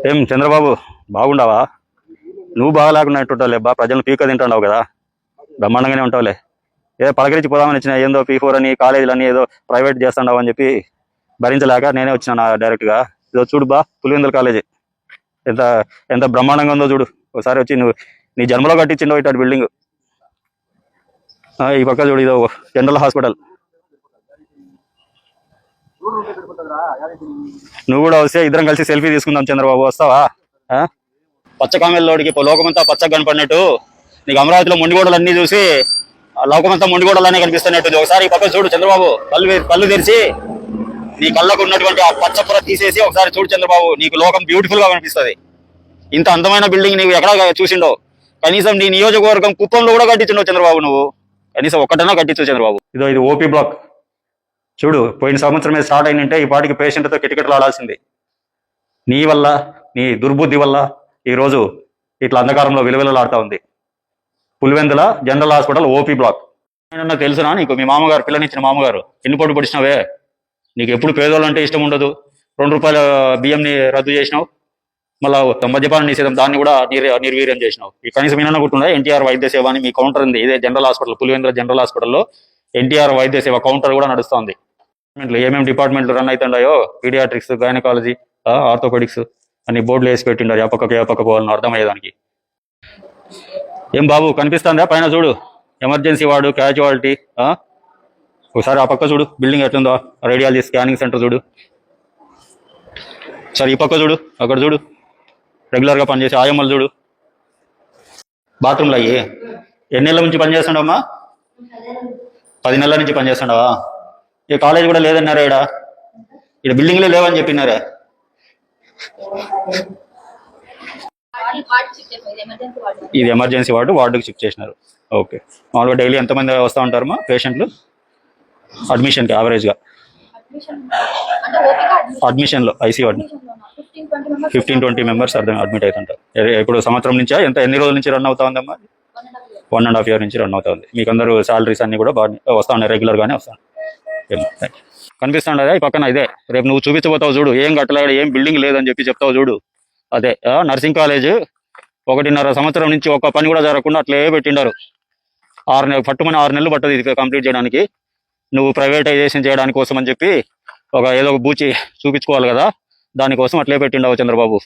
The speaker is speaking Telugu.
ఏం చంద్రబాబు బాగుండవా? నువ్వు బాగా లేకుండా బా ప్రజలను పీక తింటున్నావు కదా, బ్రహ్మాండంగానే ఉంటావులే. ఏదో పలకరించి పోదామని వచ్చిన, ఏందో P4 అని కాలేజీలని ఏదో ప్రైవేట్ చేస్తున్నావు అని చెప్పి భరించలేక నేనే వచ్చిన డైరెక్ట్గా. ఇదో చూడు బా, పులివెందుల కాలేజీ ఎంత ఎంత బ్రహ్మాండంగా ఉందో చూడు. ఒకసారి వచ్చి నువ్వు నీ జన్మలో కట్టించిండో ఇటు బిల్డింగ్. ఈ పక్క చూడు, ఇదో జనరల్ హాస్పిటల్. నువ్వు కూడా వస్తే ఇద్దరం కలిసి సెల్ఫీ తీసుకుందాం. చంద్రబాబు వస్తావా? పచ్చకామెల్లోడికి లోకమంతా పచ్చగా కనపడినట్టు నీకు అమరావతిలో మొండిగోడలన్నీ చూసి లోకమంతా మొండిగోడలనే కనిపిస్తున్నట్టు. ఒకసారి ఈ పక్క చూడు చంద్రబాబు, కళ్ళు తెరిచి నీ కళ్ళకు ఉన్నటువంటి ఆ పచ్చపుర తీసేసి ఒకసారి చూడు చంద్రబాబు, నీకు లోకం బ్యూటిఫుల్ గా కనిపిస్తుంది. ఇంత అందమైన బిల్డింగ్ నీవు ఎక్కడ చూసిండో? కనీసం నీ నియోజకవర్గం కుప్పంలో కూడా కట్టించుండవు చంద్రబాబు. నువ్వు కనీసం ఒక్కటన్నా కట్టించు చంద్రబాబు. ఇది ఓపీ బ్లాక్ చూడు. పోయిన సంవత్సరమే స్టార్ట్ అయినంటే ఈ పాటికి పేషెంట్తో కిటకిటలు ఆడాల్సింది. నీ వల్ల, నీ దుర్బుద్ధి వల్ల ఈరోజు ఇట్లా అంధకారంలో విలువలాడుతూ ఉంది. Pulivendula general hospital OP black. నాకు తెలుసునా నీకు? మీ మామగారు, పిల్లనిచ్చిన మామగారు ఎన్ని పోటు పడిచినావే. నీకు ఎప్పుడు పేదోళ్ళు అంటే ఇష్టం ఉండదు. 2 రూపాయల బియ్యంని రద్దు చేసినావు. మళ్ళీ మద్యపాన నిషేధం, దాన్ని కూడా నిర్వీర్యం చేసినావు. ఈ కనీసం ఏమన్నా గుర్తుందా? ఎన్టీఆర్ వైద్య సేవ అని మీ కౌంటర్ ఉంది. ఇదే జనరల్ హాస్పిటల్, పులివెందుల జనరల్ హాస్పిటల్లో ఎన్టీఆర్ వైద్య సేవ కౌంటర్ కూడా నడుస్తుంది. ఏమేమి డిపార్ట్మెంట్లు రన్ అవుతుండాయో, పీడియాట్రిక్స్, గైనకాలజీ, ఆర్థోపెడిక్స్ అన్ని బోర్డులు వేసి పెట్టిండారు. ఏ పక్క పోవాలని అర్థమయ్యేదానికి. ఏం బాబు కనిపిస్తుందా? పైన చూడు, ఎమర్జెన్సీ వార్డు, క్యాజువాలిటీ. ఒకసారి ఆ పక్క చూడు బిల్డింగ్ ఎట్లుందో. రేడియాలజీ స్కానింగ్ సెంటర్ చూడు. సరే ఈ పక్క చూడు, అక్కడ చూడు రెగ్యులర్గా పనిచేసే ఆయమ్మలు చూడు. బాత్రూమ్లు అయ్యి ఎన్ని నెలల నుంచి పనిచేస్తుండమ్మా? 10 నెలల నుంచి పనిచేస్తుండవా? ఈ కాలేజ్ కూడా లేదన్నారా? ఇక్కడ బిల్డింగ్లే లేవని చెప్పినారా? ఇది ఎమర్జెన్సీ వార్డుకి షిఫ్ట్ చేసినారు. ఓకే. మామూలుగా డైలీ ఎంతమంది వస్తూ ఉంటారమ్మా పేషెంట్లు అడ్మిషన్కి? యావరేజ్గా అడ్మిషన్లో ఐసీయూ 15-20 మెంబర్స్ అడ్మిట్ అవుతుంటారు. ఇప్పుడు సంవత్సరం నుంచా? ఎన్ని రోజుల నుంచి రన్ అవుతా ఉందమ్మా? 1.5 year నుంచి రన్ అవుతా ఉంది. మీకు అందరూ శాలరీస్ అన్ని కూడా బాగా వస్తూ ఉన్నాయి, రెగ్యులర్గానే వస్తాను. కనిపిస్తుండదా ఈ పక్కన? ఇదే రేపు నువ్వు చూపించబోతావు చూడు. ఏం కట్టలేడు, ఏం బిల్డింగ్ లేదని చెప్పి చెప్తావు చూడు. అదే నర్సింగ్ కాలేజ్. 1.5 సంవత్సరం నుంచి ఒక్క పని కూడా జరగకుండా అట్లే పెట్టిండారు. 6 నెలలు పట్టదు ఇది కంప్లీట్ చేయడానికి. నువ్వు ప్రైవేటైజేషన్ చేయడానికి కోసం అని చెప్పి ఏదో ఒక బూచి చూపించుకోవాలి కదా, దానికోసం అట్లే పెట్టిండవు చంద్రబాబు.